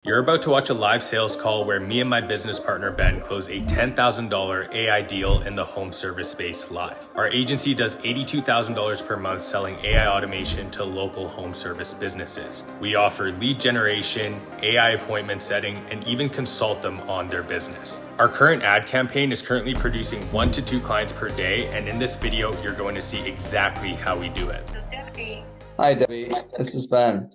You're about to watch a live sales call where me and my business partner Ben close a $10,000 AI deal in the home service space live. Our agency does $82,000 per month selling AI automation to local home service businesses. We offer lead generation, AI appointment setting, and even consult them on their business. Our current ad campaign is currently producing 1 to 2 clients per day, and in this video, you're going to see exactly how we do it. Hi, Debbie. This is Ben.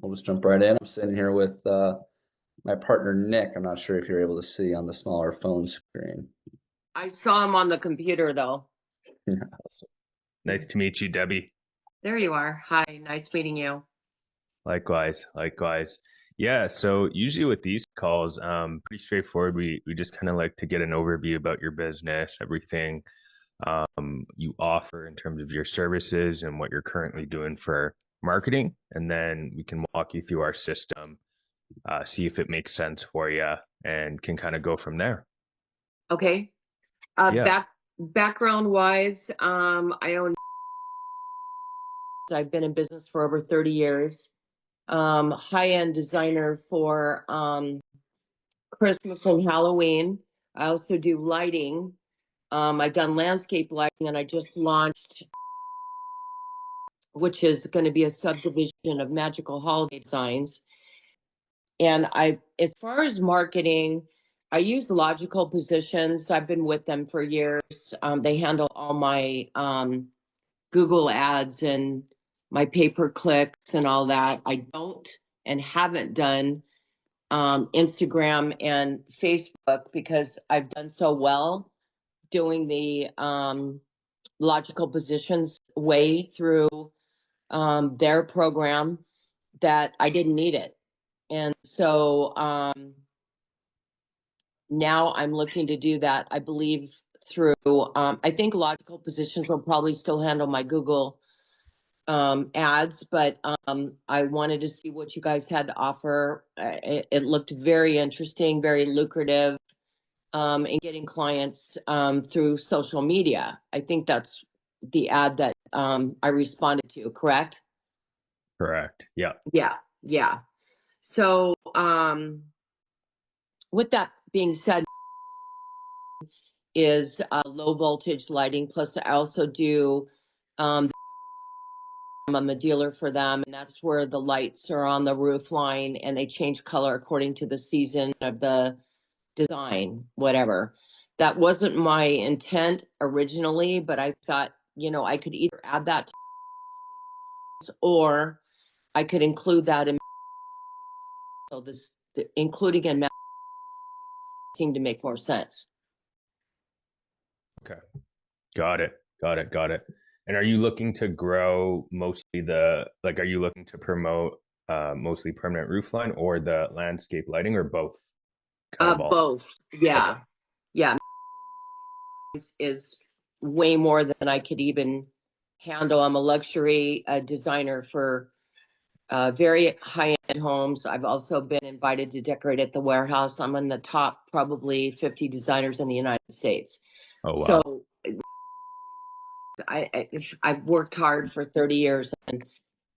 We'll just jump right in. I'm sitting here with my partner, Nick. I'm not sure if you're able to see on the smaller phone screen. I saw him on the computer, though. Nice to meet you, Debbie. There you are. Hi, nice meeting you. Likewise. Yeah, so usually with these calls, pretty straightforward. We just kind of like to get an overview about your business, everything you offer in terms of your services and what you're currently doing for marketing. And then we can walk you through our system, see if it makes sense for you, and can kind of go from there. Okay. Yeah. Background wise, I've been in business for over 30 years. High-end designer for Christmas and Halloween. I also do lighting. I've done landscape lighting, and I just launched, which is going to be a subdivision of Magical Holiday Designs. And as far as marketing, I use Logical Positions. I've been with them for years. They handle all my Google ads and my pay-per-clicks and all that. I don't and haven't done Instagram and Facebook because I've done so well doing the Logical Positions way through their program that I didn't need it. And so now I'm looking to do that, I believe, through, I think Logical Positions will probably still handle my Google ads, but I wanted to see what you guys had to offer. It looked very interesting, very lucrative, in getting clients through social media. I think that's the ad that I responded to, correct? Correct. Yeah. Yeah. So with that being said, is low voltage lighting. Plus, I also do, I'm a dealer for them, and that's where the lights are on the roof line and they change color according to the season of the design, whatever. That wasn't my intent originally, but I thought, I could either add that to, or I could include that in. So including in seemed to make more sense. Okay. Got it. And are you looking to grow mostly are you looking to promote mostly permanent roof line or the landscape lighting, or both? Both. Yeah. Okay. Yeah. Is way more than I could even handle. I'm a luxury designer for very high-end homes. I've also been invited to decorate at the warehouse. I'm in the top probably 50 designers in the United States. Oh, wow. So I've worked hard for 30 years, and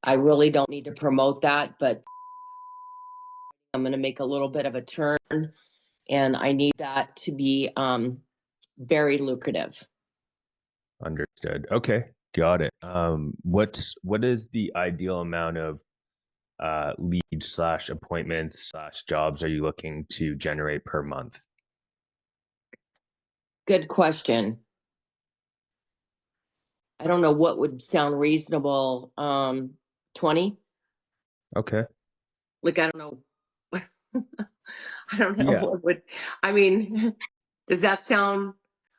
I really don't need to promote that, but I'm going to make a little bit of a turn, and I need that to be very lucrative. Understood. Okay. Got it. What is the ideal amount of leads / appointments / jobs are you looking to generate per month? Good question. I don't know what would sound reasonable. 20? Okay. Like, I don't know. I don't know Yeah. what would, I mean, does that sound,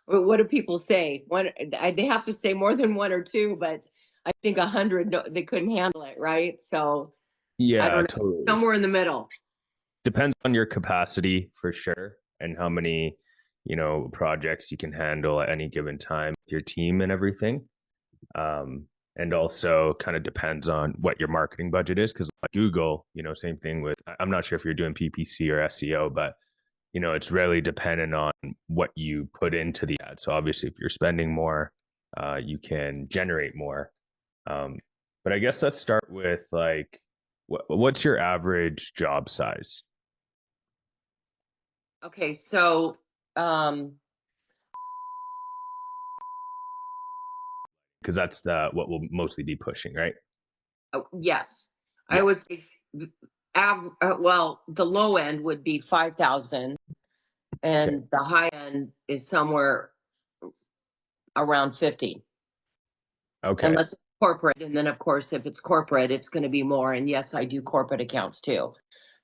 what do people say? They have to say more than 1 or 2, but I think 100, no, they couldn't handle it, right? So Yeah, I don't know, totally. somewhere in the middle. Depends on your capacity for sure, and how many, projects you can handle at any given time with your team and everything. And also kind of depends on what your marketing budget is, because like Google, same thing with, I'm not sure if you're doing PPC or SEO, but it's really dependent on what you put into the ad. So obviously if you're spending more, you can generate more. But I guess let's start with like, what's your average job size? Okay, so um, Because that's what we'll mostly be pushing, right? yes, I Yeah. would say, well, the low end would be 5,000, Okay. and the high end is somewhere around 50, Okay. unless it's corporate. And then, of course, if it's corporate, it's going to be more. And yes, I do corporate accounts too.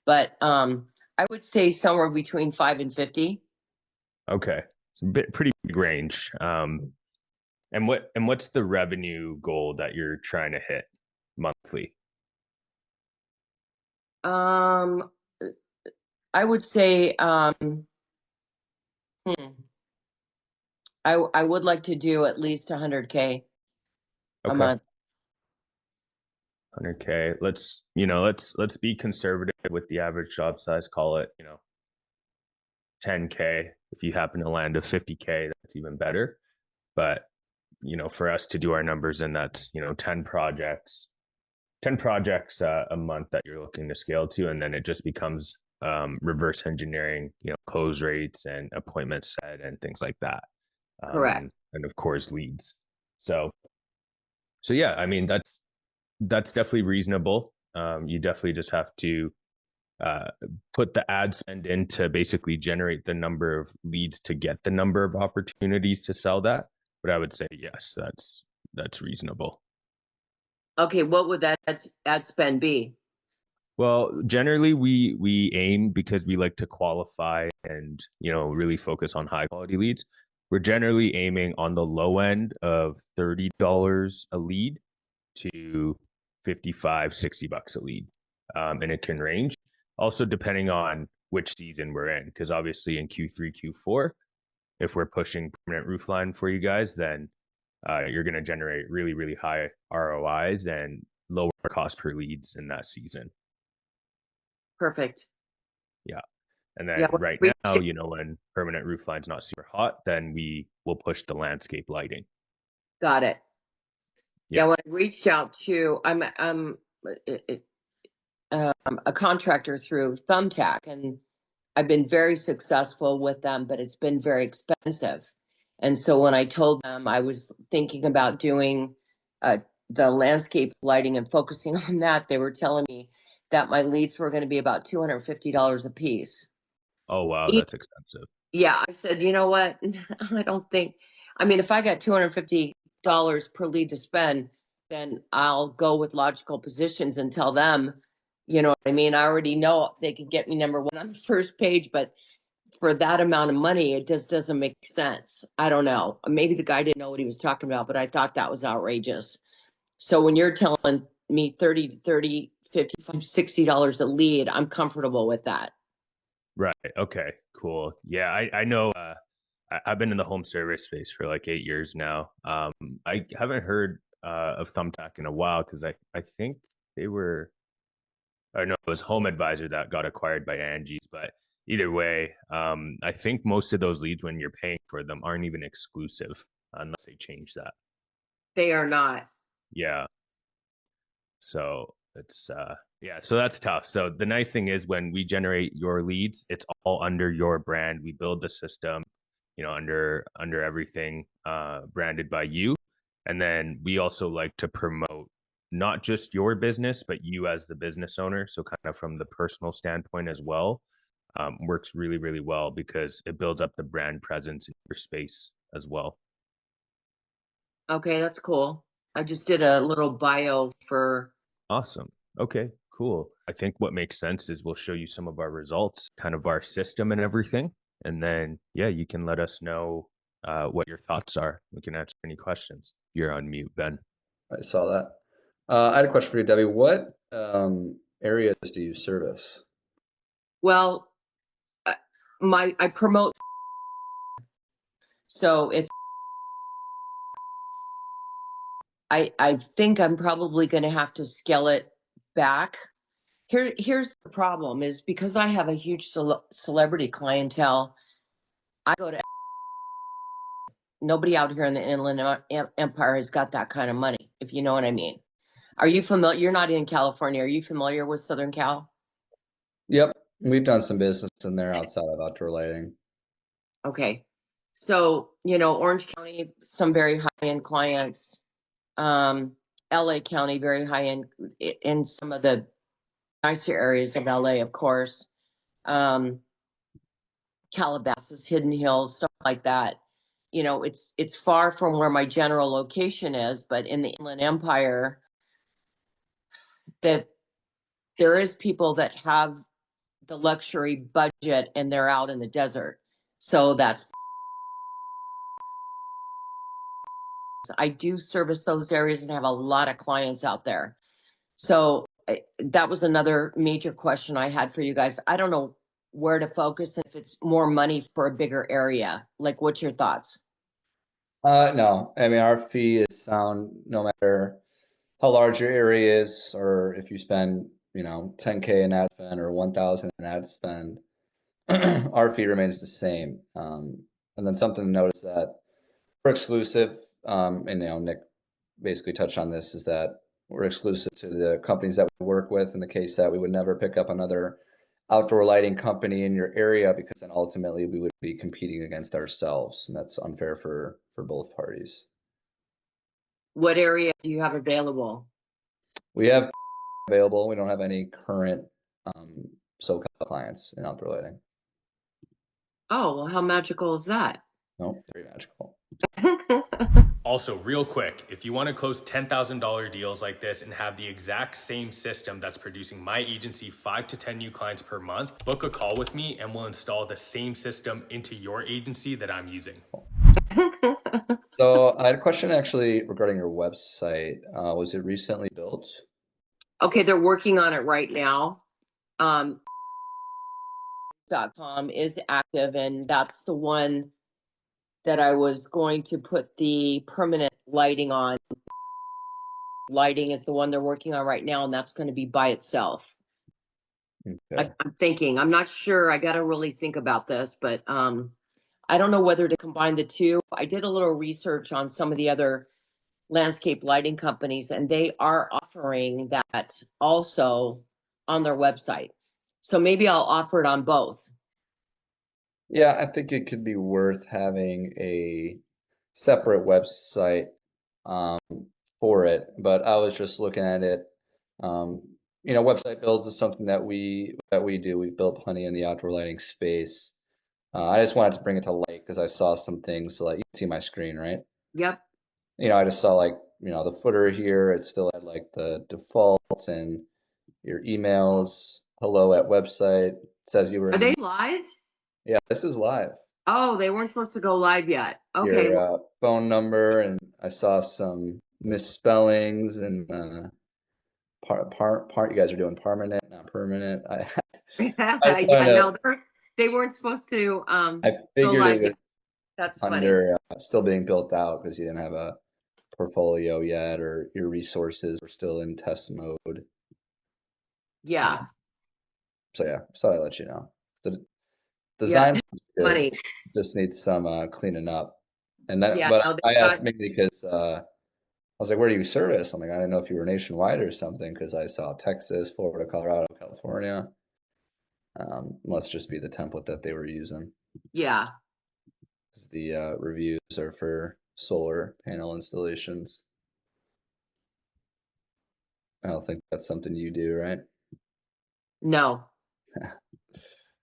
But I would say somewhere between 5 and 50. Okay. It's a pretty big range. And what's the revenue goal that you're trying to hit monthly? Um, I would say, I would like to do at least 100K a Okay. month. 100K. Let's be conservative with the average job size. Call it, 10K. If you happen to land a 50K, that's even better. But, for us to do our numbers, and that's, 10 projects a month that you're looking to scale to, and then it just becomes reverse engineering, close rates and appointments set and things like that, Correct. and of course leads. So yeah, I mean that's definitely reasonable. You definitely just have to uh, put the ad spend in to basically generate the number of leads to get the number of opportunities to sell that. But I would say yes, that's reasonable. Okay, what would that ad spend be? Well, generally we aim, because we like to qualify and really focus on high quality leads. We're generally aiming on the low end of $30 a lead to 55, $60 a lead. And it can range also depending on which season we're in, because obviously in Q3, Q4, if we're pushing permanent roofline for you guys, then you're going to generate really, really high ROIs and lower cost per leads in that season. Perfect. Yeah. And Yeah, then when right I now, reached, when permanent roof line's not super hot, then we will push the landscape lighting. got it. Yeah. Yeah, when I reached out to, a contractor through Thumbtack, and I've been very successful with them, but it's been very expensive. And so when I told them I was thinking about doing uh, the landscape lighting and focusing on that, they were telling me that my leads were going to be about $250 a piece. Oh, wow. That's expensive. Yeah, I said, you know what? I don't think, I mean, if I got $250 per lead to spend, then I'll go with logical positions and tell them, you know what I mean? I already know they can get me number one on the first page, but for that amount of money, it just doesn't make sense. I don't know. Maybe the guy didn't know what he was talking about, but I thought that was outrageous. So when you're telling me 30, 55, $60 a lead, I'm comfortable with that. Right. Okay. Cool. Yeah. I know. I've been in the home service space for like 8 years now. I haven't heard of Thumbtack in a while, because I think they were, or no, it was Home Advisor that got acquired by Angie's. But either way, I think most of those leads, when you're paying for them, aren't even exclusive unless they change that. They are not. Yeah. So it's yeah, so that's tough. So the nice thing is, when we generate your leads, it's all under your brand. We build the system, under everything branded by you. And then we also like to promote not just your business, but you as the business owner. So kind of from the personal standpoint as well, works really, really well, because it builds up the brand presence in your space as well. Okay, that's cool. I just did a little bio for. Awesome. Okay, cool. I think what makes sense is we'll show you some of our results, kind of our system and everything. And then, yeah, you can let us know what your thoughts are. We can answer any questions. You're on mute, Ben. I saw that. I had a question for you, Debbie. What areas do you service? Well, I promote, so it's, I think I'm probably going to have to scale it back. Here's the problem: is because I have a huge celebrity clientele. I go to, nobody out here in the Inland Empire has got that kind of money, if you know what I mean. Are you familiar? You're not in California. Are you familiar with Southern Cal? Yep. We've done some business in there outside of outdoor lighting. Okay. So, Orange County, some very high-end clients. LA County, very high-end in some of the nicer areas of LA, of course. Um, Calabasas, Hidden Hills, stuff like that. It's far from where my general location is, but in the Inland Empire, that there is people that have the luxury budget and they're out in the desert. So I do service those areas and have a lot of clients out there. So that was another major question I had for you guys. I don't know where to focus if it's more money for a bigger area. Like, what's your thoughts? No, I mean, our fee is sound no matter how large your area is, or if you spend, 10K in ad spend or 1,000 in ad spend, our fee remains the same. And then something to notice that we're exclusive, and Nick basically touched on this, is that we're exclusive to the companies that we work with, in the case that we would never pick up another outdoor lighting company in your area, because then ultimately we would be competing against ourselves, and that's unfair for both parties. What area do you have available? We have available. We don't have any current SoCal clients in outdoor lighting. Oh, well, how magical is that? No, very magical. Also, real quick, if you want to close $10,000 deals like this and have the exact same system that's producing my agency 5 to 10 new clients per month, book a call with me and we'll install the same system into your agency that I'm using. So I had a question actually regarding your website. Was it recently built? Okay, they're working on it right now. .com is active, and that's the one that I was going to put the permanent lighting on. Lighting is the one they're working on right now, and that's going to be by itself. Okay. I'm thinking, I'm not sure. I got to really think about this, but I don't know whether to combine the two. I did a little research on some of the other landscape lighting companies, and they are offering that also on their website. So maybe I'll offer it on both. Yeah, I think it could be worth having a separate website um, for it, but I was just looking at it. Um, website builds is something that we do. We've built plenty in the outdoor lighting space. I just wanted to bring it to light because I saw some things, like you can see my screen, right? Yep. I just saw, like, the footer here. It still had like the default and your emails, hello at website. It says you were Are in the, they live? yeah, this is live. Oh, they weren't supposed to go live yet. Okay. Your phone number, and I saw some misspellings and you guys are doing permanent, not permanent. I just Yeah, wanted to, no, they weren't supposed to I go figured it live was yet. That's funny. under still being built out because you didn't have a portfolio yet, or your resources were still in test mode. Yeah. So yeah, just thought I'd let you know. The Yeah. design is good, Funny. just needs some cleaning up. And that, Yeah. but No, they I got, asked mainly because I was like, where do you service? I'm like, I didn't know if you were nationwide or something, because I saw Texas, Florida, Colorado, California. Must just be the template that they were using. yeah. 'Cause the reviews are for solar panel installations. I don't think that's something you do, right? No.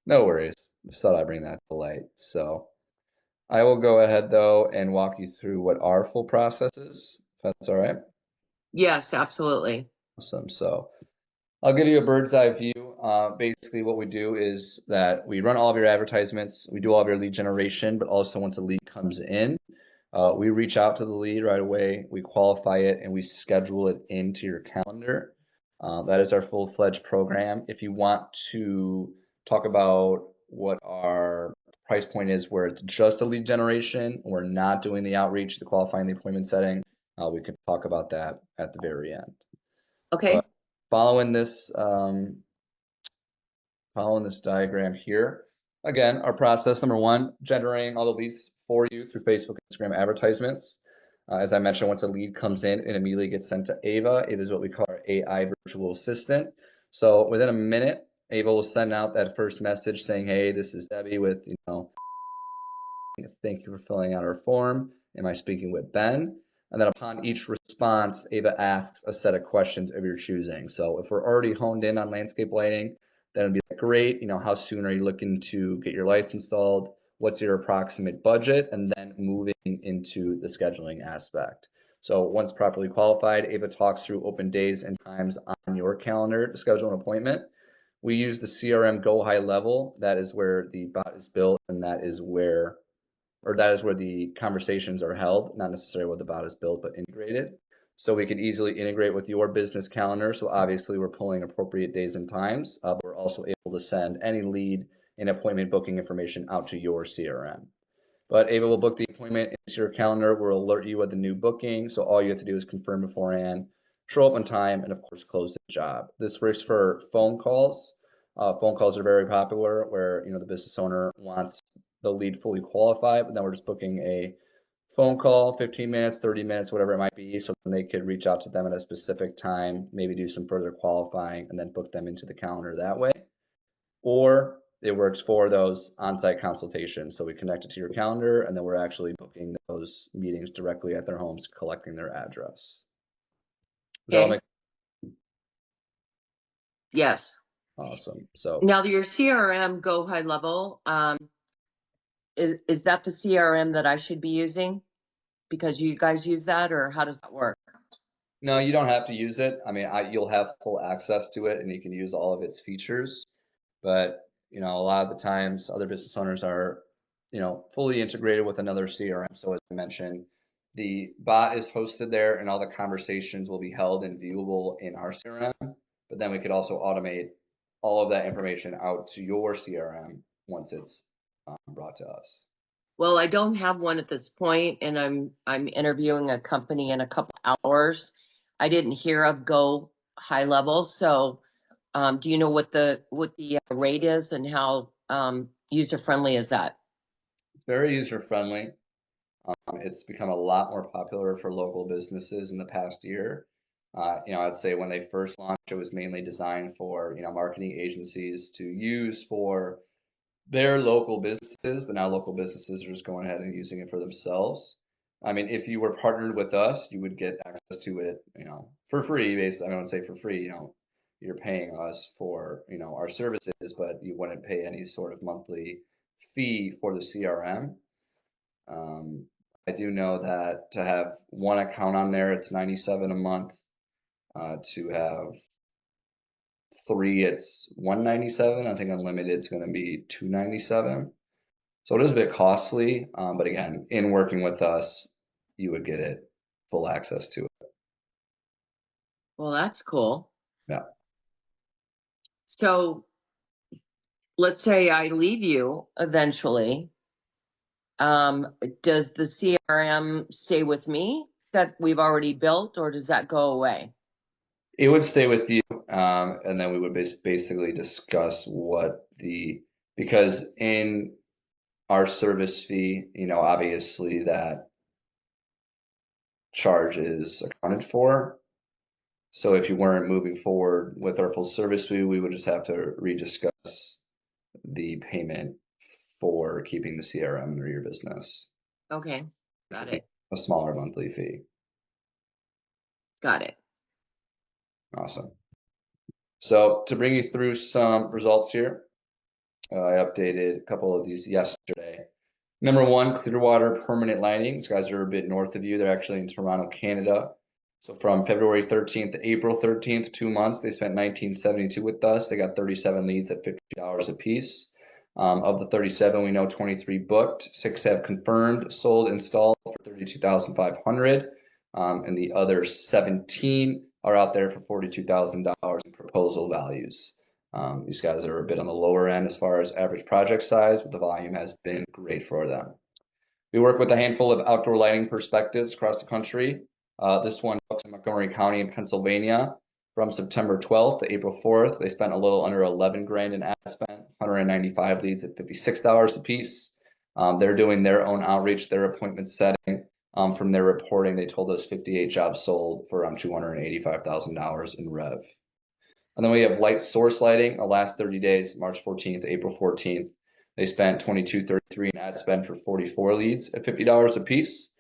No worries. Just thought I'd bring that to light. So I will go ahead though and walk you through what our full process is, if that's all right. Yes, absolutely. Awesome. So I'll give you a bird's eye view. Basically, what we do is that we run all of your advertisements, we do all of your lead generation, but also once a lead comes in, we reach out to the lead right away, we qualify it, and we schedule it into your calendar. That is our full-fledged program. If you want to talk about what our price point is, where it's just a lead generation, we're not doing the outreach, the qualifying, the appointment setting, we could talk about that at the very end. Okay. But following this diagram here, again, our process, number one, generating all the leads for you through Facebook, Instagram advertisements. As I mentioned, once a lead comes in, it immediately gets sent to Ava. It is what we call our AI virtual assistant. So within a minute, Ava will send out that first message saying, hey, this is Debbie with, thank you for filling out our form. Am I speaking with Ben? And then upon each response, Ava asks a set of questions of your choosing. So if we're already honed in on landscape lighting, then it'd be like, great, how soon are you looking to get your lights installed? What's your approximate budget? And then moving into the scheduling aspect. So once properly qualified, Ava talks through open days and times on your calendar to schedule an appointment. We use the CRM Go High Level. That is where the bot is built, and that is where the conversations are held, not necessarily where the bot is built, but integrated. So we can easily integrate with your business calendar. So obviously we're pulling appropriate days and times, but we're also able to send any lead and appointment booking information out to your CRM. But Ava will book the appointment into your calendar. We'll alert you of the new booking. So all you have to do is confirm beforehand, show up on time, and of course, close the job. This works for phone calls. Phone calls are very popular where, the business owner wants the lead fully qualified, but then we're just booking a phone call, 15 minutes, 30 minutes, whatever it might be. So then they could reach out to them at a specific time, maybe do some further qualifying and then book them into the calendar that way. Or it works for those on-site consultations. So we connect it to your calendar and then we're actually booking those meetings directly at their homes, collecting their address. Does that all make Yes. awesome? So Now your CRM Go High Level, is that the CRM that I should be using? Because you guys use that, or how does that work? no, you don't have to use it. I mean, you'll have full access to it and you can use all of its features. But, a lot of the times other business owners are, fully integrated with another CRM. So as I mentioned, the bot is hosted there and all the conversations will be held and viewable in our CRM. But then we could also automate all of that information out to your CRM once it's brought to us. Well, I don't have one at this point, and I'm interviewing a company in a couple hours. I didn't hear of Go High Level, so do you know what the rate is and how user friendly is that? It's very user friendly. It's become a lot more popular for local businesses in the past year. I'd say when they first launched, it was mainly designed for, marketing agencies to use for their local businesses, but now local businesses are just going ahead and using it for themselves. I mean, if you were partnered with us, you would get access to it, for free. Basically, I don't say for free, you're paying us for, our services, but you wouldn't pay any sort of monthly fee for the CRM. I do know that to have one account on there, it's $97 a month. To have three, it's $197. I think unlimited is going to be $297. So it is a bit costly, but again, in working with us, you would get it full access to it. Well, that's cool. Yeah. So let's say I leave you eventually. Does the CRM stay with me that we've already built, or does that go away? It would stay with you, and then we would basically discuss because in our service fee, obviously that charge is accounted for. So if you weren't moving forward with our full service fee, we would just have to rediscuss the payment for keeping the CRM under your business. Okay, got it. A smaller monthly fee. Got it. Awesome. So to bring you through some results here, I updated a couple of these yesterday. Number one, Clearwater Permanent Lighting. These guys are a bit north of you. They're actually in Toronto, Canada. So from February 13th to April 13th, 2 months, they spent $19.72 with us. They got 37 leads at $50 a piece. Of the 37, we know 23 booked, 6 have confirmed, sold, installed for $32,500, and the other 17 are out there for $42,000 in proposal values. These guys are a bit on the lower end as far as average project size, but the volume has been great for them. We work with a handful of outdoor lighting perspectives across the country. This one in Montgomery County in Pennsylvania. From September 12th to April 4th, they spent a little under 11 grand in ad spend, 195 leads at $56 a piece. They're doing their own outreach, their appointment setting. From their reporting, they told us 58 jobs sold for around $285,000 in rev. And then we have Light Source Lighting. The last 30 days, March 14th to April 14th, they spent $22.33 in ad spend for 44 leads at $50 a piece.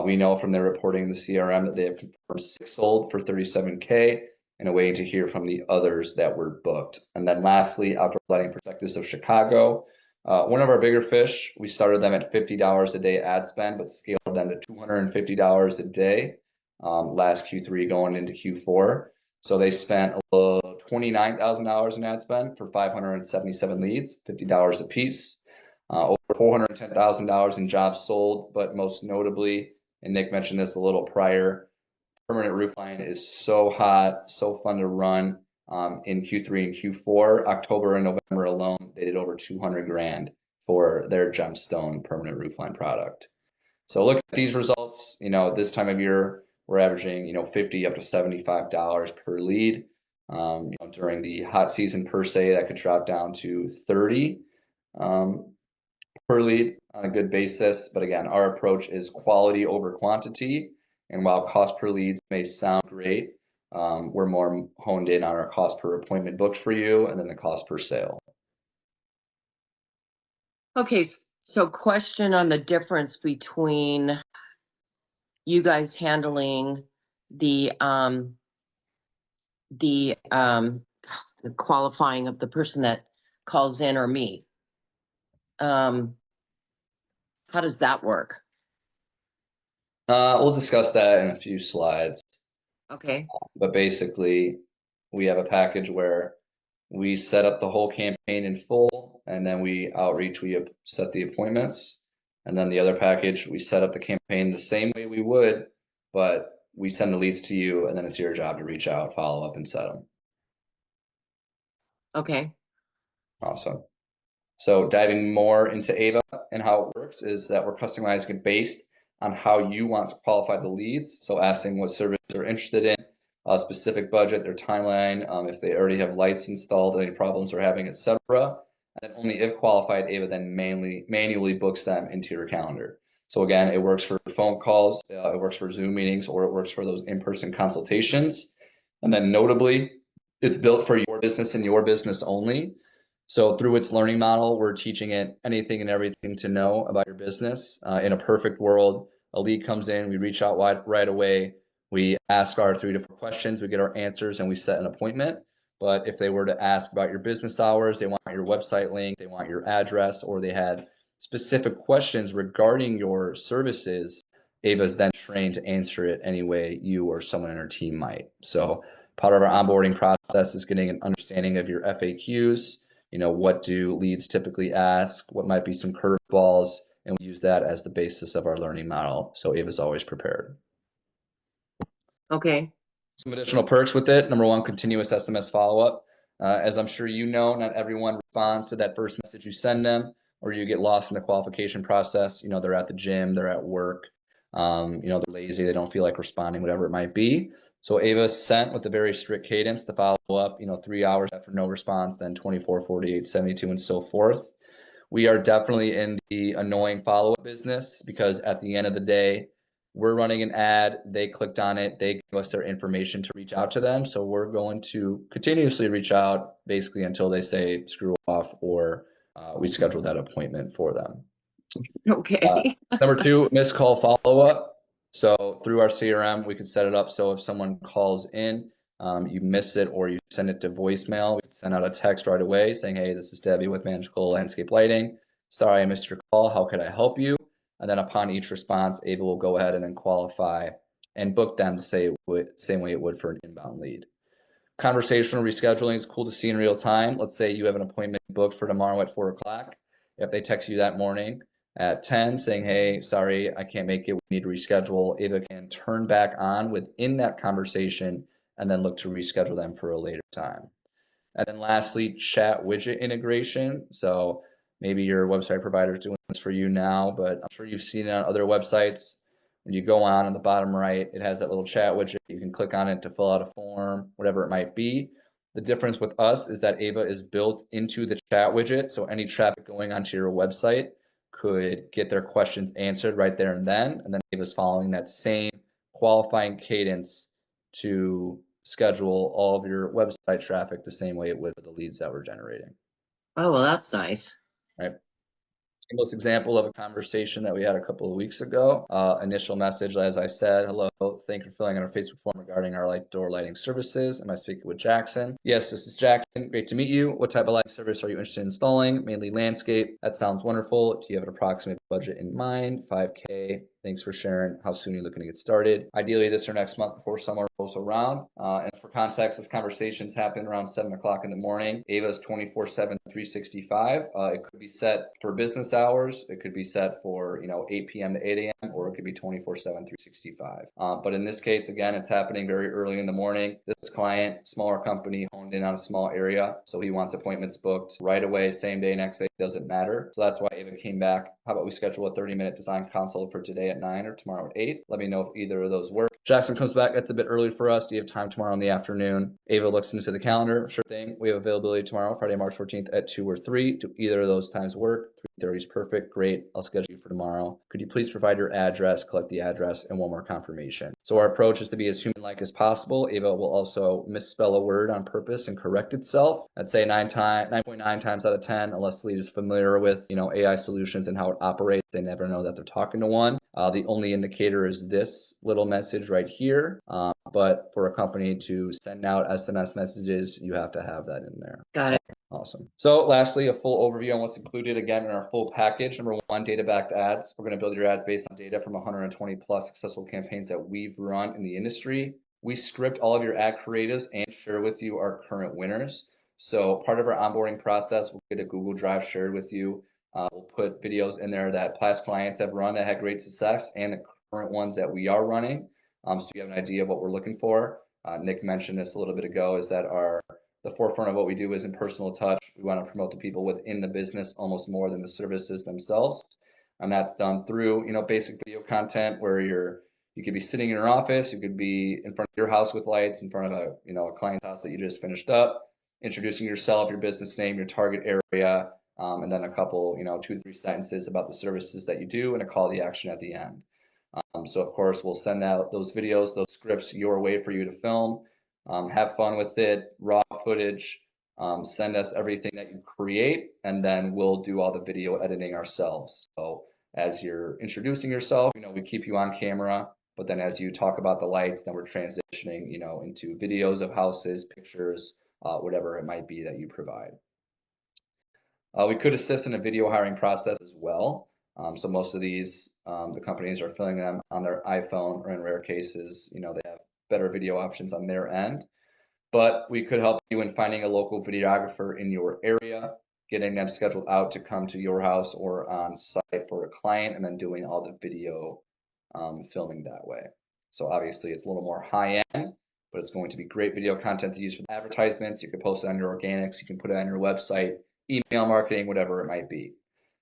We know from their reporting in the CRM that they have confirmed 6 sold for $37K and are waiting to hear from the others that were booked. And then lastly, Outdoor Lighting Perspectives of Chicago. One of our bigger fish, we started them at $50 a day ad spend, but scaled them to $250 a day last Q3 going into Q4. So they spent $29,000 in ad spend for 577 leads, $50 a piece. Over $410,000 in jobs sold, but most notably, and Nick mentioned this a little prior, permanent roofline is so hot, so fun to run. In Q3 and Q4, October and November alone, they did over 200 grand for their gemstone permanent roofline product. So look at these results. This time of year, we're averaging, 50 up to $75 per lead. During the hot season per se, that could drop down to 30 per lead on a good basis. But again, our approach is quality over quantity. And while cost per leads may sound great, we're more honed in on our cost per appointment booked for you and then the cost per sale. Okay, so question on the difference between you guys handling the qualifying of the person that calls in or me. How does that work? We'll discuss that in a few slides. Okay. But basically, we have a package where we set up the whole campaign in full, and then we outreach, we set the appointments. And then the other package, we set up the campaign the same way we would, but we send the leads to you, and then it's your job to reach out, follow up, and set them. Okay. Awesome. So diving more into Ava and how it works is that we're customizing it based on how you want to qualify the leads. So asking what service they're interested in, a specific budget, their timeline, if they already have lights installed, any problems they're having, etc. And then only if qualified, Ava then manually books them into your calendar. So again, it works for phone calls, it works for Zoom meetings, or it works for those in-person consultations. And then notably, it's built for your business and your business only. So through its learning model, we're teaching it anything and everything to know about your business. In a perfect world, a lead comes in, we reach out right away, we ask our 3 to 4 questions, we get our answers, and we set an appointment. But if they were to ask about your business hours, they want your website link, they want your address, or they had specific questions regarding your services, Ava's then trained to answer it any way you or someone in our team might. So part of our onboarding process is getting an understanding of your FAQs. What do leads typically ask? What might be some curveballs? And we use that as the basis of our learning model. So Ava's always prepared. Okay. Some additional perks with it. Number 1, continuous SMS follow-up. As I'm sure you know, not everyone responds to that first message you send them, or you get lost in the qualification process. They're at the gym, they're at work, they're lazy, they don't feel like responding, whatever it might be. So Ava sent with a very strict cadence to follow up, 3 hours after no response, then 24, 48, 72, and so forth. We are definitely in the annoying follow-up business because at the end of the day, we're running an ad, they clicked on it, they give us their information to reach out to them. So we're going to continuously reach out basically until they say screw off or we schedule that appointment for them. Okay. Number 2, missed call follow-up. So through our CRM, we can set it up so if someone calls in, you miss it or you send it to voicemail, we can send out a text right away saying, hey, this is Debbie with Magical Landscape Lighting. Sorry, I missed your call. How could I help you? And then upon each response, Ava will go ahead and then qualify and book them the same way it would for an inbound lead. Conversational rescheduling is cool to see in real time. Let's say you have an appointment booked for tomorrow at 4 o'clock. If they text you that morning at 10 saying, hey, sorry, I can't make it, we need to reschedule, Ava can turn back on within that conversation and then look to reschedule them for a later time. And then lastly, chat widget integration. So maybe your website provider is doing this for you now, but I'm sure you've seen it on other websites. When you go on the bottom right, it has that little chat widget. You can click on it to fill out a form, whatever it might be. The difference with us is that Ava is built into the chat widget. So any traffic going onto your website could get their questions answered right there and then Ava's following that same qualifying cadence to schedule all of your website traffic the same way it would for the leads that we're generating, Oh, well, that's nice. right? Most example of a conversation that we had a couple of weeks ago. Initial message, as I said, hello, thank you for filling out our Facebook form regarding our door lighting services. Am I speaking with Jackson? Yes, this is Jackson. Great to meet you. What type of lighting service are you interested in installing? Mainly landscape. That sounds wonderful. Do you have an approximate budget in mind? 5K. Thanks for sharing. How soon are you looking to get started? Ideally this or next month before summer rolls around. And for context, this conversation's happened around 7 o'clock in the morning. Ava's 24/7, 365. It could be set for business hours. It could be set for 8 p.m. to 8 a.m. or it could be 24/7, 365. But in this case, again, it's happening very early in the morning. This client, smaller company, honed in on a small area, so he wants appointments booked right away, same day, next day, doesn't matter. So that's why Ava came back. How about we schedule a 30-minute design consult for today at 9 or tomorrow at 8? Let me know if either of those work. Jackson comes back, that's a bit early for us. Do you have time tomorrow in the afternoon? Ava looks into the calendar. Sure thing. We have availability tomorrow, Friday, March 14th at 2 or 3. Do either of those times work? 3:30 is perfect. Great. I'll schedule you for tomorrow. Could you please provide your address, collect the address, and one more confirmation? So our approach is to be as human-like as possible. Ava will also misspell a word on purpose and correct itself. I'd say 9.9 times out of 10, unless the lead is familiar with AI solutions and how it operates, they never know that they're talking to one. The only indicator is this little message right here. But for a company to send out SMS messages, you have to have that in there. Got it. Awesome. So lastly, a full overview on what's included again in our full package. Number one, data-backed ads. We're going to build your ads based on data from 120 plus successful campaigns that we've run in the industry. We script all of your ad creatives and share with you our current winners. So part of our onboarding process, we'll get a Google Drive shared with you. We'll put videos in there that past clients have run that had great success and the current ones that we are running. So you have an idea of what we're looking for. Nick mentioned this a little bit ago, is that the forefront of what we do is in personal touch. We want to promote the people within the business almost more than the services themselves. And that's done through, basic video content where you could be sitting in your office, you could be in front of your house with lights, in front of a client's house that you just finished up, introducing yourself, your business name, your target area, and then a couple, 2 to 3 sentences about the services that you do and a call to action at the end. So of course, we'll send out those videos, those scripts your way for you to film. Have fun with it, raw footage, send us everything that you create, and then we'll do all the video editing ourselves. So as you're introducing yourself, we keep you on camera, but then as you talk about the lights, then we're transitioning, into videos of houses, pictures, whatever it might be that you provide. We could assist in a video hiring process as well. So most of these, the companies are filling them on their iPhone, or in rare cases, they have better video options on their end. But we could help you in finding a local videographer in your area, getting them scheduled out to come to your house or on site for a client, and then doing all the video filming that way. So obviously it's a little more high end, but it's going to be great video content to use for advertisements. You can post it on your organics, you can put it on your website, email marketing, whatever it might be.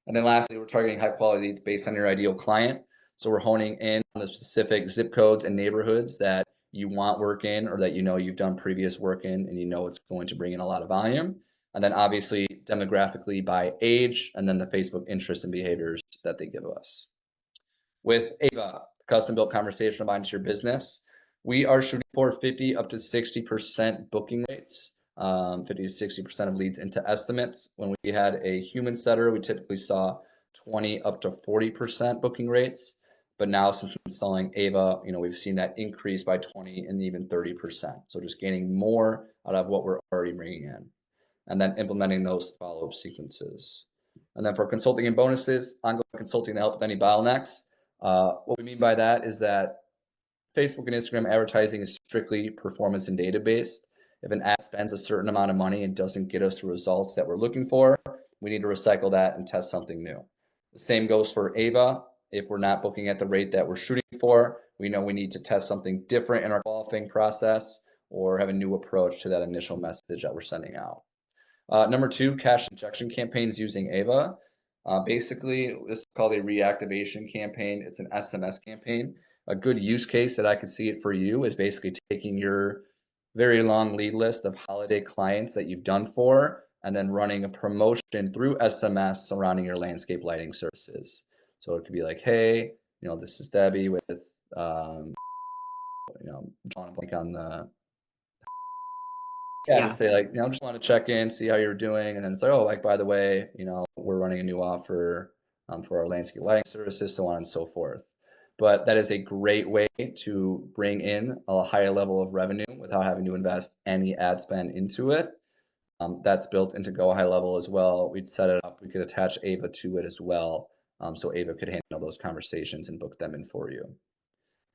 And then lastly, we're targeting high quality leads based on your ideal client. So we're honing in on the specific zip codes and neighborhoods that you want work in, or that you've done previous work in, and it's going to bring in a lot of volume. And then obviously demographically by age, and then the Facebook interests and behaviors that they give us. With Ava, custom built conversational mind to your business, we are shooting for 50 up to 60% booking rates. 50 to 60% of leads into estimates. When we had a human setter, we typically saw 20 up to 40% booking rates. But now since we're installing Ava, we've seen that increase by 20 and even 30%. So just gaining more out of what we're already bringing in, and then implementing those follow-up sequences. And then for consulting and bonuses, ongoing consulting to help with any bottlenecks. What we mean by that is that Facebook and Instagram advertising is strictly performance and data based. If an ad spends a certain amount of money and doesn't get us the results that we're looking for, we need to recycle that and test something new. The same goes for Ava. If we're not booking at the rate that we're shooting for, we know we need to test something different in our qualifying process or have a new approach to that initial message that we're sending out. Number 2, cash injection campaigns using Ava. Basically, this is called a reactivation campaign. It's an SMS campaign. A good use case that I could see it for you is basically taking your very long lead list of holiday clients that you've done for, and then running a promotion through SMS surrounding your landscape lighting services. So it could be like, hey, this is Debbie with, drawing a blank on the Yeah, Yeah. just say like, just want to check in, see how you're doing, and then it's like, oh, like by the way, we're running a new offer for our landscape lighting services, so on and so forth. But that is a great way to bring in a higher level of revenue without having to invest any ad spend into it. That's built into Go High Level as well. We'd set it up. We could attach Ava to it as well, so Ava could handle those conversations and book them in for you.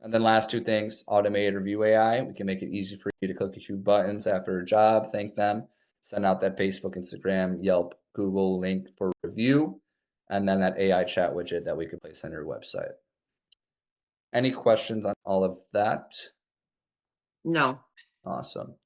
And then last two things, automated review AI. We can make it easy for you to click a few buttons after a job, thank them, send out that Facebook, Instagram, Yelp, Google link for review, and then that AI chat widget that we could place on your website. Any questions on all of that? No. Awesome.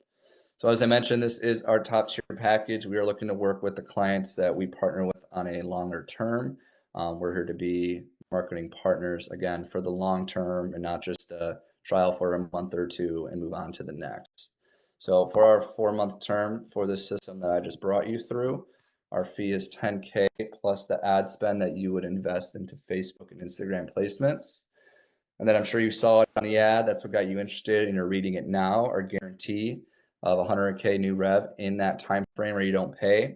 So as I mentioned, this is our top tier package. We are looking to work with the clients that we partner with on a longer term. We're here to be marketing partners, again, for the long term and not just a trial for a month or two and move on to the next. So for our 4-month term for this system that I just brought you through, our fee is 10K plus the ad spend that you would invest into Facebook and Instagram placements. And then I'm sure you saw it on the ad. That's what got you interested and you're reading it now, our guarantee of 100K new rev in that time frame where you don't pay.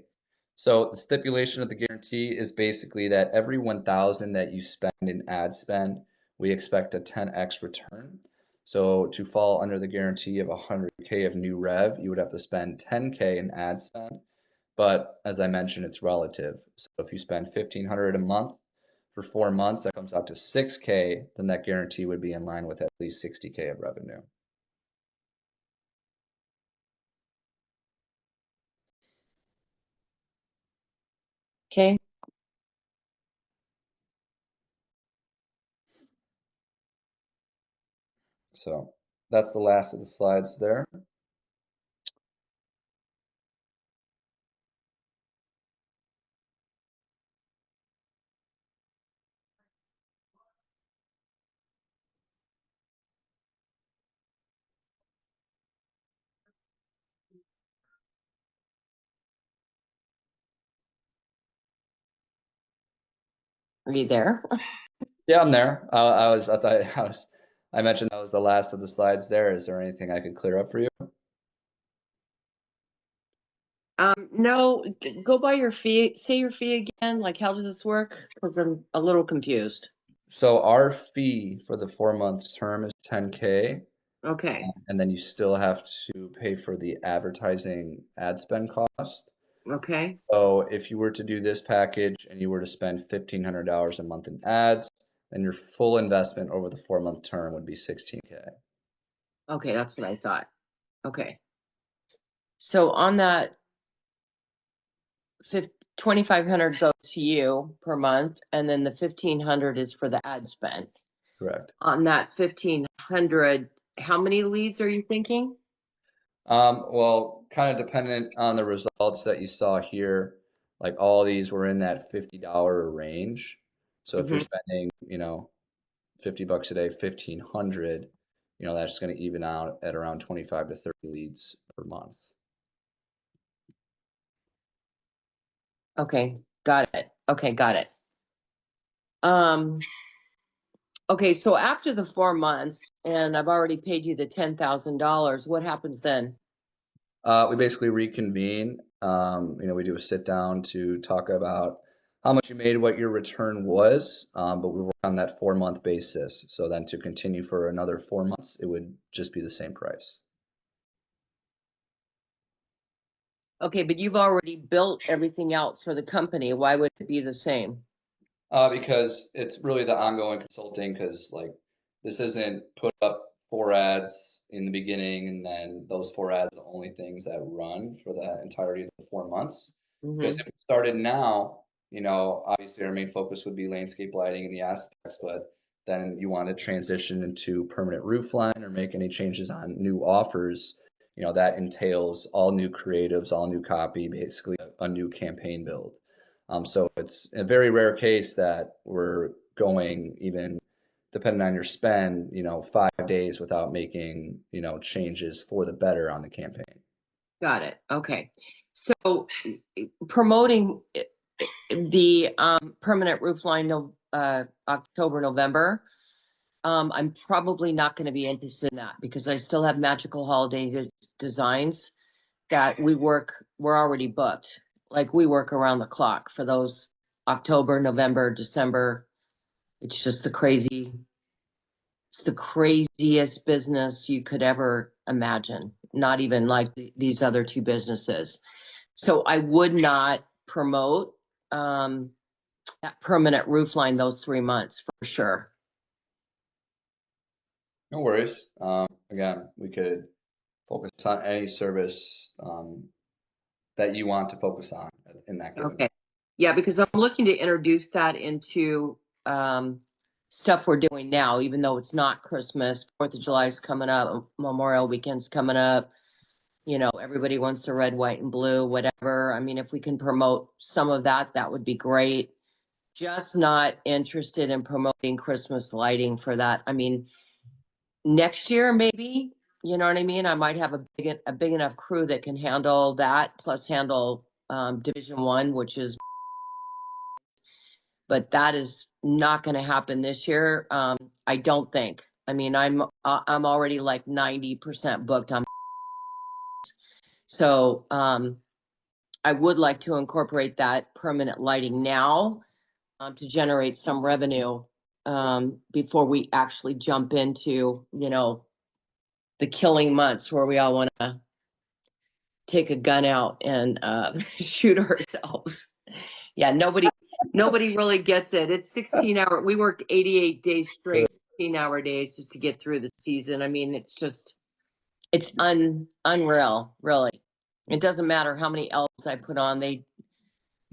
So the stipulation of the guarantee is basically that every 1,000 that you spend in ad spend, we expect a 10x return. So to fall under the guarantee of 100K of new rev, you would have to spend 10K in ad spend. But as I mentioned, it's relative. So if you spend 1,500 a month for 4 months, that comes out to 6K, then that guarantee would be in line with at least 60K of revenue. Okay. So that's the last of the slides there. Are you there? Yeah, I'm there. I mentioned that was the last of the slides there. Is there anything I could clear up for you? No, go by your fee. Say your fee again. Like, how does this work? Because I'm a little confused. So our fee for the 4 months term is 10K, Okay. and then you still have to pay for the advertising ad spend cost. Okay. So if you were to do this package and you were to spend $1,500 a month in ads, then your full investment over the 4-month term would be 16K. Okay, that's what I thought. Okay. So on that 2,500 goes to you per month, and then the 1,500 is for the ad spend. Correct. On that 1,500, how many leads are you thinking? Well, kind of dependent on the results that you saw here, like all these were in that $50 range. So if you're spending, $50 a day, 1,500, that's going to even out at around 25 to 30 leads per month. Okay, got it. Okay, got it. Okay, so after the 4 months, and I've already paid you the $10,000, what happens then? We basically reconvene. We do a sit down to talk about how much you made, what your return was, but we work on that 4-month basis. So then to continue for another 4 months, it would just be the same price. Okay, but you've already built everything out for the company. Why would it be the same? Because it's really the ongoing consulting, because like this isn't put up 4 ads in the beginning and then those 4 ads are the only things that run for the entirety of the 4 months. Because if we started now, obviously our main focus would be landscape lighting and the aspects, but then you want to transition into permanent roof line or make any changes on new offers, that entails all new creatives, all new copy, basically a new campaign build. So it's a very rare case that we're going even depending on your spend, 5 days without making, changes for the better on the campaign. Got it. Okay. So promoting the permanent roof line October, November, I'm probably not going to be interested in that because I still have magical holiday designs that we're already booked. Like we work around the clock for those October, November, December. It's just it's the craziest business you could ever imagine. Not even like these other two businesses. So I would not promote that permanent roof line those 3 months for sure. No worries. Again, we could focus on any service that you want to focus on in that given. Okay. Yeah, because I'm looking to introduce that into stuff we're doing now, even though it's not Christmas. 4th of July is coming up, Memorial Weekend's coming up. You know, everybody wants the red, white, and blue, whatever. I mean, if we can promote some of that, that would be great. Just not interested in promoting Christmas lighting for that. I mean, next year, maybe, you know what I mean? I might have a big enough crew that can handle that, plus handle Division One, which is, but that is not going to happen this year. I don't think. I mean, I'm already like 90% booked on. So I would like to incorporate that permanent lighting now to generate some revenue before we actually jump into, you know, the killing months where we all want to take a gun out and shoot ourselves. Yeah, nobody really gets it. It's 16-hour. We worked 88 days straight, 16-hour days just to get through the season. I mean, it's unreal, really. It doesn't matter how many elves I put on, they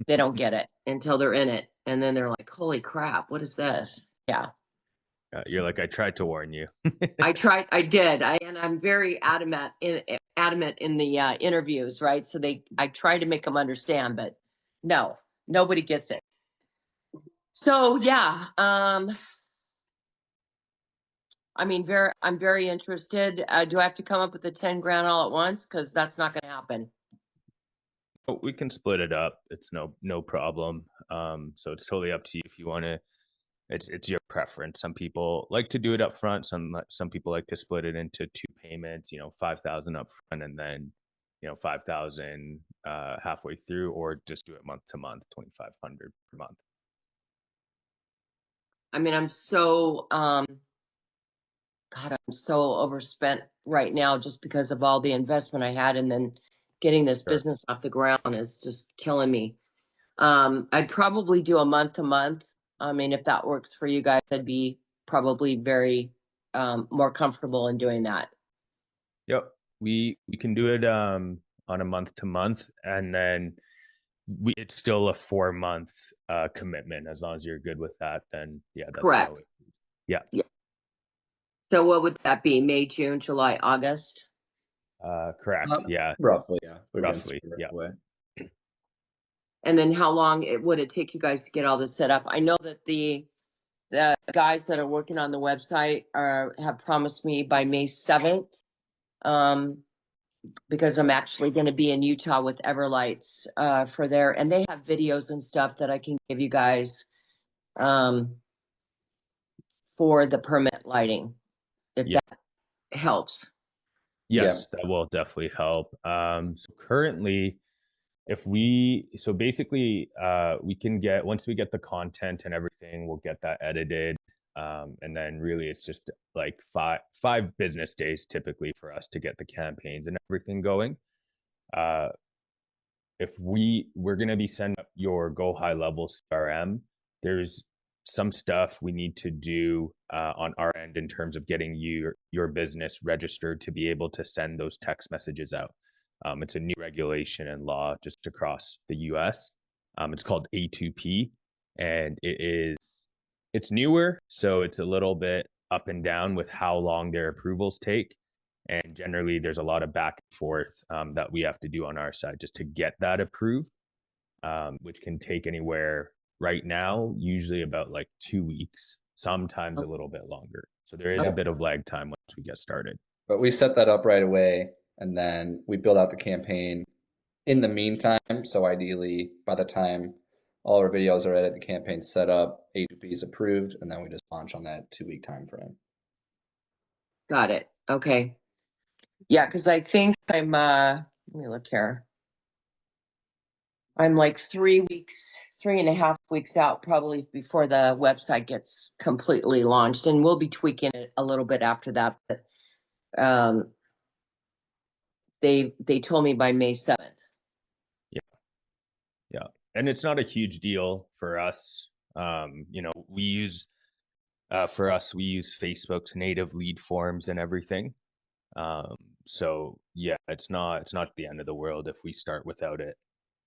don't get it until they're in it. And then they're like, holy crap, what is this? Yeah. You're like, I tried to warn you. I did. And I'm very adamant in the interviews, right? So I try to make them understand, but no, nobody gets it. So yeah, I mean, I'm very interested. Do I have to come up with the 10 grand all at once? Because that's not going to happen. Oh, we can split it up. It's no problem. So it's totally up to you if you want to. It's your preference. Some people like to do it up front. Some people like to split it into two payments. 5,000 up front and then 5,000 halfway through, or just do it month to month, 2,500 per month. I mean, I'm so God, I'm so overspent right now just because of all the investment I had, and then getting this Sure. business off the ground is just killing me. I'd probably do a month to month. I mean, if that works for you guys, I'd be probably very more comfortable in doing that. Yep, we can do it on a month to month, and then it's still a 4-month commitment. As long as you're good with that, then yeah, that's Correct. Yeah. So what would that be? May, June, July, August? Correct. Yeah. Roughly, yeah. Roughly, yeah. Away. And then how long would it take you guys to get all this set up? I know that the guys that are working on the website have promised me by May 7th, because I'm actually going to be in Utah with Everlights for there, and they have videos and stuff that I can give you guys for the permit lighting, if that helps. Yes, that will definitely help. So currently, basically, we can once we get the content and everything, we'll get that edited. And then really it's just like five business days typically for us to get the campaigns and everything going. If we're going to be sending up your Go High Level CRM, there's some stuff we need to do on our end in terms of getting your business registered to be able to send those text messages out. It's a new regulation and law just across the US. It's called A2P, and it's newer, so it's a little bit up and down with how long their approvals take. And generally, there's a lot of back and forth that we have to do on our side just to get that approved, which can take anywhere right now, usually about like 2 weeks, sometimes a little bit longer. So there is a bit of lag time once we get started. But we set that up right away, and then we build out the campaign in the meantime. So ideally, by the time all our videos are edited, the campaign's set up, A2P is approved, and then we just launch on that 2-week time frame. Got it. Okay. Yeah, because I think I'm Let me look here. I'm like 3.5 weeks out probably before the website gets completely launched, and we'll be tweaking it a little bit after that. But they told me by May 7th. Yeah. And it's not a huge deal for us. We use for us, we use Facebook's native lead forms and everything. So yeah, it's not the end of the world if we start without it.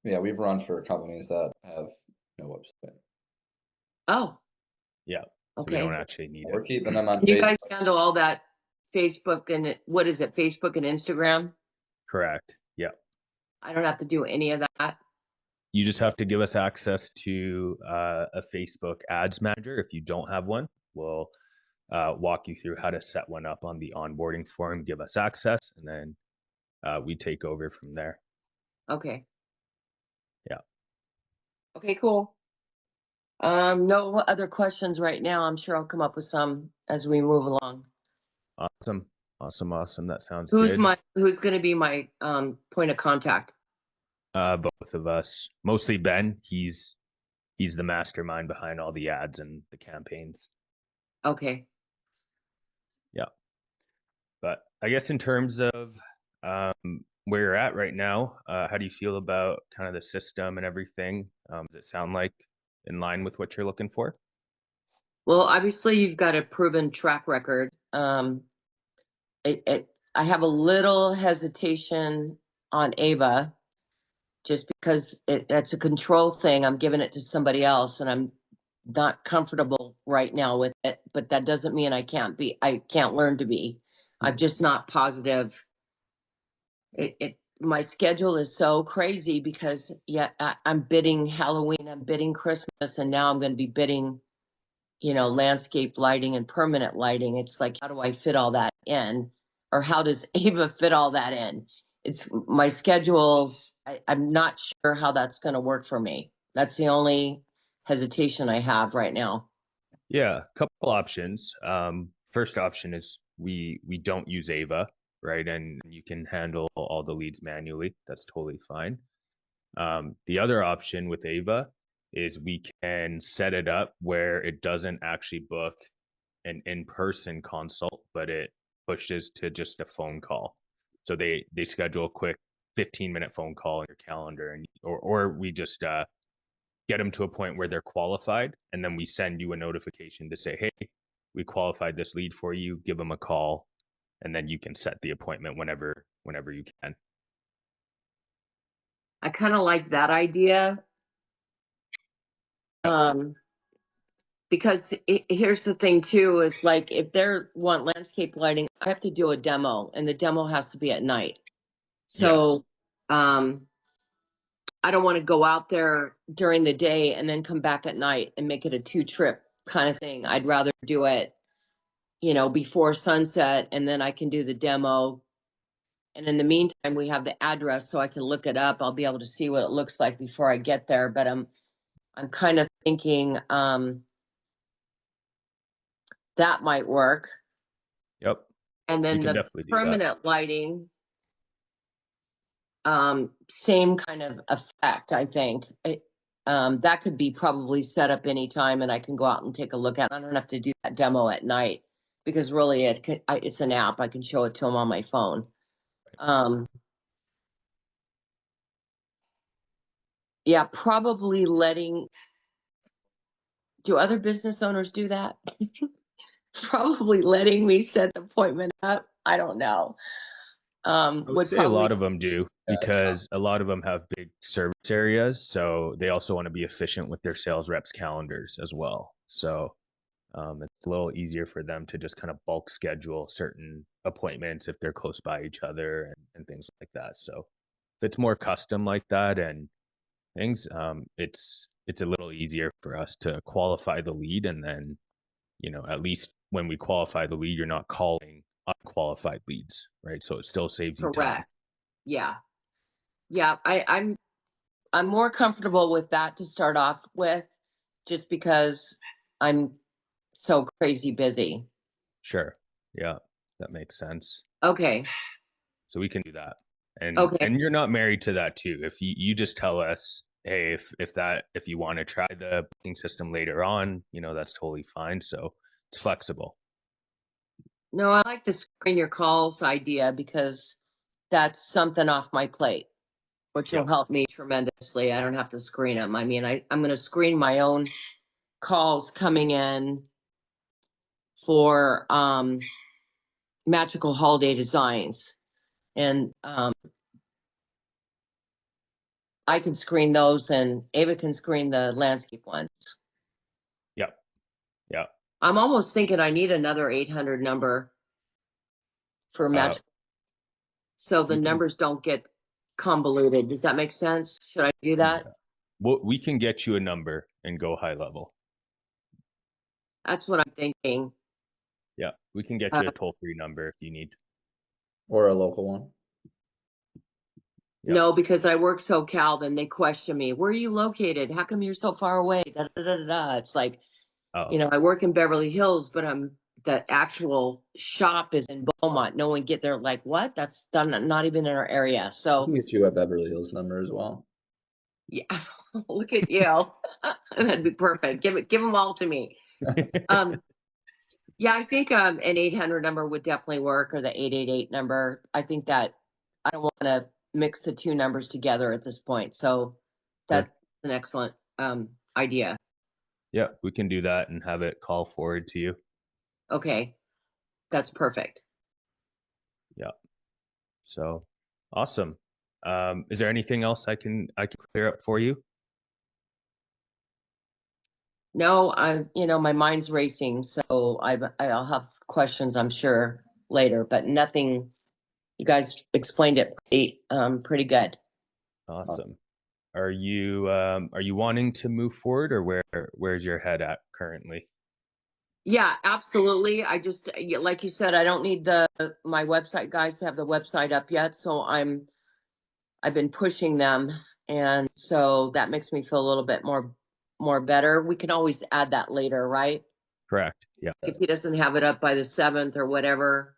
Yeah, we've run for companies that have no website. Oh, Yeah. So we okay. don't actually need We're it. keeping them on You Facebook. guys handle all that Facebook and what is it? Facebook and Instagram? Correct. Yeah. I don't have to do any of that. You just have to give us access to a Facebook ads manager. If you don't have one, we'll walk you through how to set one up on the onboarding form, give us access, and then we take over from there. Okay. Yeah. Okay, cool. No other questions right now. I'm sure I'll come up with some as we move along. Awesome. That sounds Who's good. going to be my point of contact? Both of us, mostly Ben. He's the mastermind behind all the ads and the campaigns. Okay. Yeah. But I guess in terms of where you're at right now, how do you feel about kind of the system and everything? Does it sound like in line with what you're looking for? Well, obviously you've got a proven track record. I have a little hesitation on Ava just because that's a control thing. I'm giving it to somebody else and I'm not comfortable right now with it, but that doesn't mean I can't learn to be. I'm just not positive. My schedule is so crazy because I'm bidding Halloween, I'm bidding Christmas, and now I'm going to be bidding, landscape lighting and permanent lighting. It's like, how do I fit all that in? Or how does Ava fit all that in? It's my schedules. I'm not sure how that's going to work for me. That's the only hesitation I have right now. Yeah, a couple options. First option is we don't use Ava, right? And you can handle all the leads manually. That's totally fine. The other option with Ava is we can set it up where it doesn't actually book an in-person consult, but it pushes to just a phone call. So they schedule a quick 15-minute phone call in your calendar, and or we just get them to a point where they're qualified, and then we send you a notification to say, hey, we qualified this lead for you. Give them a call, and then you can set the appointment whenever you can. I kind of like that idea. Because here's the thing too, is like if they want landscape lighting, I have to do a demo and the demo has to be at night. So I don't want to go out there during the day and then come back at night and make it a 2-trip kind of thing. I'd rather do it, before sunset, and then I can do the demo. And in the meantime, we have the address so I can look it up. I'll be able to see what it looks like before I get there. But I'm kind of thinking that might work. Yep. And We then can the definitely do that. permanent lighting, same kind of effect, I think. That could be probably set up anytime and I can go out and take a look at it. I don't have to do that demo at night because really it's an app. I can show it to them on my phone. Yeah, probably do other business owners do that? Probably letting me set the appointment up. I don't know. I would say a lot of them do Yeah, because a lot of them have big service areas. So they also want to be efficient with their sales reps' calendars as well. So it's a little easier for them to just kind of bulk schedule certain appointments if they're close by each other and things like that. So if it's more custom like that and things, it's a little easier for us to qualify the lead, and then at least when we qualify the lead, you're not calling unqualified leads, right? So it still saves you time. Correct. Yeah. I'm more comfortable with that to start off with, just because I'm so crazy busy. Sure. Yeah, that makes sense. Okay. So we can do that. Okay. And you're not married to that too. If you just tell us, hey, if you want to try the booking system later on, that's totally fine. So it's flexible. No, I like the screen your calls idea because that's something off my plate, which Yeah. will help me tremendously. I don't have to screen them. I mean, I'm going to screen my own calls coming in for magical holiday designs. And I can screen those and Ava can screen the landscape ones. Yeah. Yeah. I'm almost thinking I need another 800 number for Uh, magical, so the we can numbers don't get convoluted. Does that make sense? Should I do yeah. that? We can get you a number and go high level. That's what I'm thinking. Yeah. We can get Uh, you a toll-free number if you need. Or a local one. Yeah. no, because I work SoCal, then they question me. Where are you located? How come you're so far away? Da, da, da, da, da. It's like, Oh, I work in Beverly Hills, but the actual shop is in Beaumont. No one get there like, what? That's done not even in our area. I So can get you a Beverly Hills number as well. yeah, look at you. That'd be perfect. Give them all to me. Um, yeah, I think an 800 number would definitely work, or the 888 number. I think that I don't want to mix the two numbers together at this point. So sure. that's an excellent idea. Yeah, we can do that and have it call forward to you. Okay, that's perfect. Yeah. So awesome. Is there anything else I can clear up for you? No, my mind's racing, so I'll have questions, I'm sure, later, but nothing. You guys explained it pretty good. Awesome. Are you wanting to move forward, or where's your head at currently? Yeah, absolutely. I just, like you said, I don't need my website guys to have the website up yet, so I've been pushing them, and so that makes me feel a little bit more better. We can always add that later, right? Correct. Yeah. If he doesn't have it up by the 7th or whatever.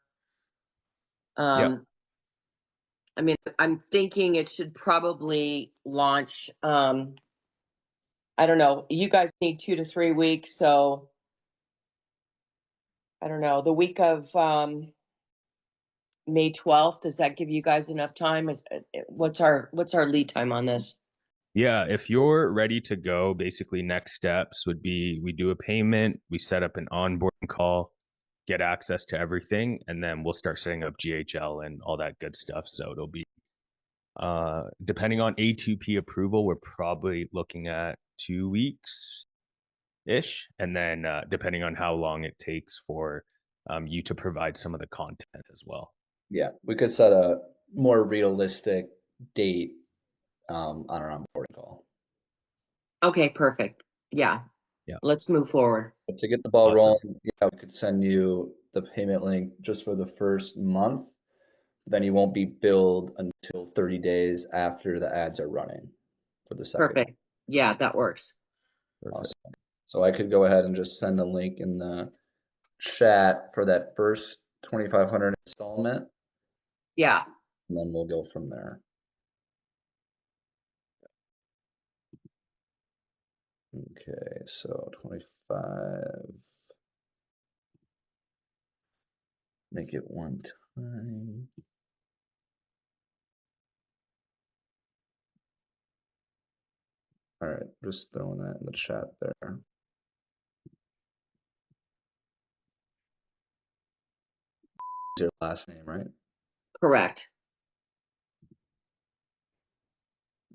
Yeah. Um, I mean, I'm thinking it should probably launch. I don't know. You guys need 2 to 3 weeks, so I don't know. The week of May 12th, does that give you guys enough time? What's our lead time on this? Yeah, if you're ready to go, basically next steps would be we do a payment, we set up an onboarding call, get access to everything, and then we'll start setting up GHL and all that good stuff. So it'll be depending on A2P approval, we're probably looking at 2 weeks ish, and then depending on how long it takes for you to provide some of the content as well. Yeah, we could set a more realistic date on our onboarding call. Okay, perfect. Yeah, Yeah, let's move forward. But to get the ball awesome. rolling, yeah, we could send you the payment link just for the first month. Then you won't be billed until 30 days after the ads are running for the second month. Perfect. Yeah, that works. Perfect. Awesome. So I could go ahead and just send a link in the chat for that first 2,500 installment, Yeah, and then we'll go from there. Okay, so 25. Make it one time. All right, just throwing that in the chat there. Your last name, right? correct.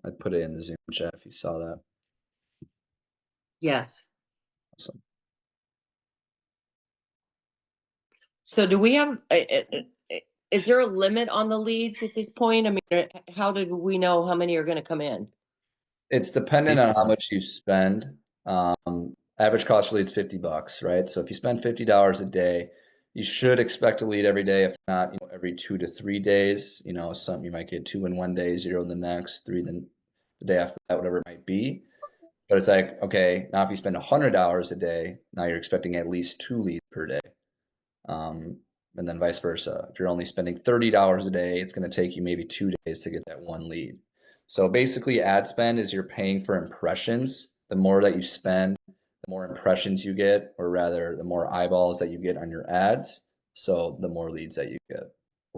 I put it in the Zoom chat if you saw that. Yes. Awesome. So do we have, is there a limit on the leads at this point? I mean, how do we know how many are going to come in? It's dependent Based on how on much you spend. Average cost for lead's $50, right? So if you spend $50 a day, you should expect a lead every day. If not, every 2 to 3 days. Some you might get two in one day, zero the next, three the day after that, whatever it might be. But it's like, okay, now if you spend $100 a day, now you're expecting at least two leads per day. and then vice versa. If you're only spending $30 a day, it's going to take you maybe 2 days to get that one lead. So basically, ad spend is you're paying for impressions. The more that you spend, the more impressions you get, or rather, the more eyeballs that you get on your ads. So the more leads that you get.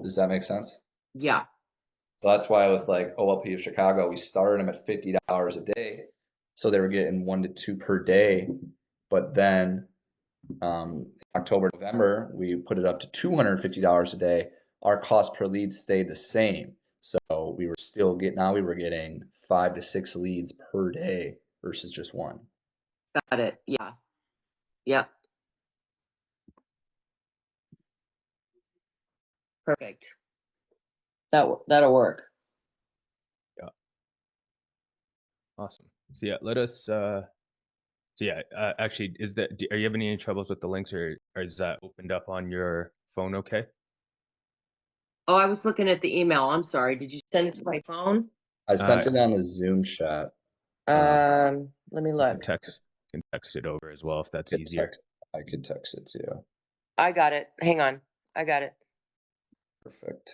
Does that make sense? Yeah. So that's why I was like OLP of Chicago, we started them at $50 a day. So they were getting 1 to 2 per day. But then October, November, we put it up to $250 a day. Our cost per lead stayed the same. So we were still we were getting 5 to 6 leads per day versus just one. Got it. Yeah. Yep. Perfect. That'll work. Yeah. Awesome. So yeah, let us. Actually, are you having any troubles with the links, or is that opened up on your phone? Okay. Oh, I was looking at the email. I'm sorry. Did you send it to my phone? I sent it on the Zoom chat. Let me I look. can text it over as well if that's I easier. could text it to you. I got it. Hang on. I got it. Perfect.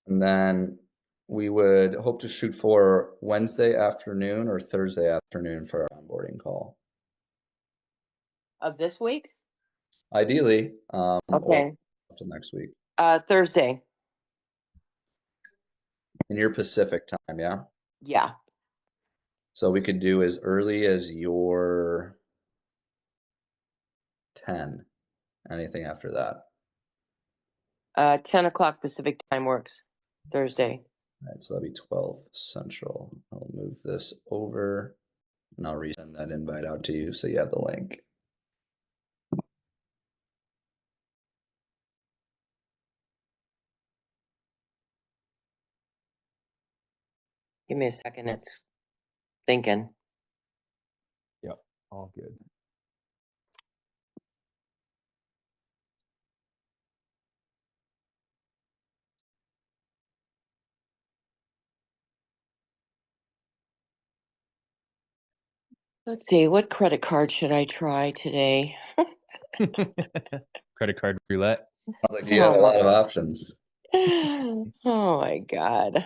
And then we would hope to shoot for Wednesday afternoon or Thursday afternoon for our onboarding call. Of this week? Ideally, or Okay. until next week. Thursday. In your Pacific time, yeah? Yeah. So we could do as early as your 10. Anything after that. 10 o'clock Pacific time works. Thursday. All right, so that'll be 12 Central. I'll move this over and I'll resend that invite out to you so you have the link. Give me a second. It's thinking. Yep. All good. Let's see. What credit card should I try today? Credit card roulette. Sounds like you have a lot of options. Oh my God.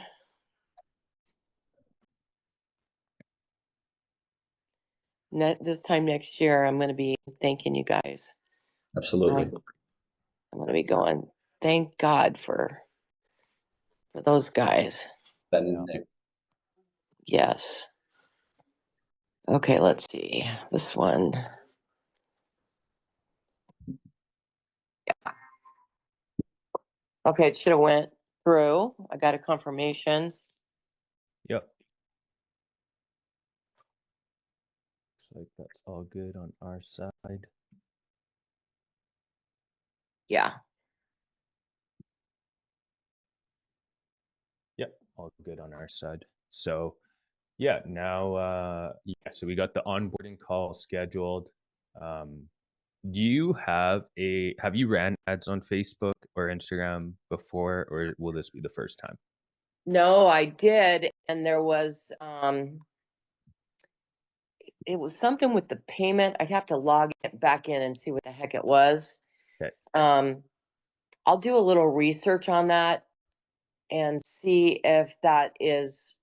This time next year, I'm going to be thanking you guys. Absolutely. I'm going to be going, thank God for those guys. Ben and Nick. Yes. Okay, let's see. This one. Yeah. Okay, it should have went through. I got a confirmation. Yep. Looks like that's all good on our side. Yeah. Yep, all good on our side. So yeah, now so we got the onboarding call scheduled. Do you have you ran ads on Facebook or Instagram before, or will this be the first time? No, I did. And there was, it was something with the payment. I'd have to log it back in and see what the heck it was. Okay. I'll do a little research on that and see if that is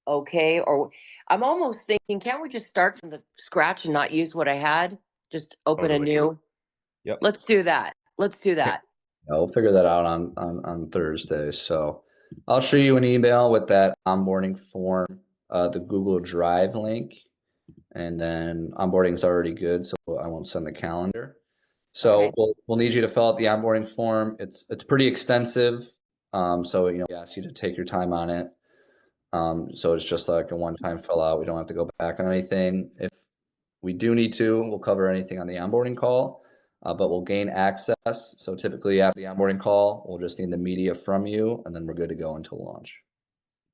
okay. Or I'm almost thinking, can't we just start from the scratch and not use what I had? Just open a new. Yep. Let's do that. Let's do that. Yeah, we'll figure that out on Thursday. So I'll show you an email with that onboarding form, the Google Drive link, and then onboarding is already good, so I won't send the calendar. So Okay. we'll need you to fill out the onboarding form. It's pretty extensive, so we ask you to take your time on it. So it's just like a one-time fill out. We don't have to go back on anything. If we do need to, we'll cover anything on the onboarding call, but we'll gain access. So typically after the onboarding call, we'll just need the media from you, and then we're good to go until launch.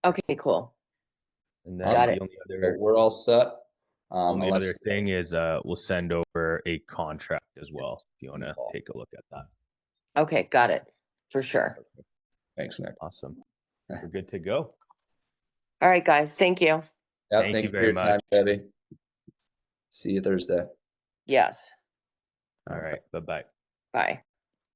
Okay, cool. And then Got the it. only other We're all set. other thing is we'll send over a contract as well if you want to Call. take a look at that. Okay, got it. For sure. Thanks, Nick. Awesome. We're good to go. All right, guys. Thank you. Yeah, Thank thank you you for very your time, much. Debbie. See you Thursday. Yes. All right. Bye-bye. Bye.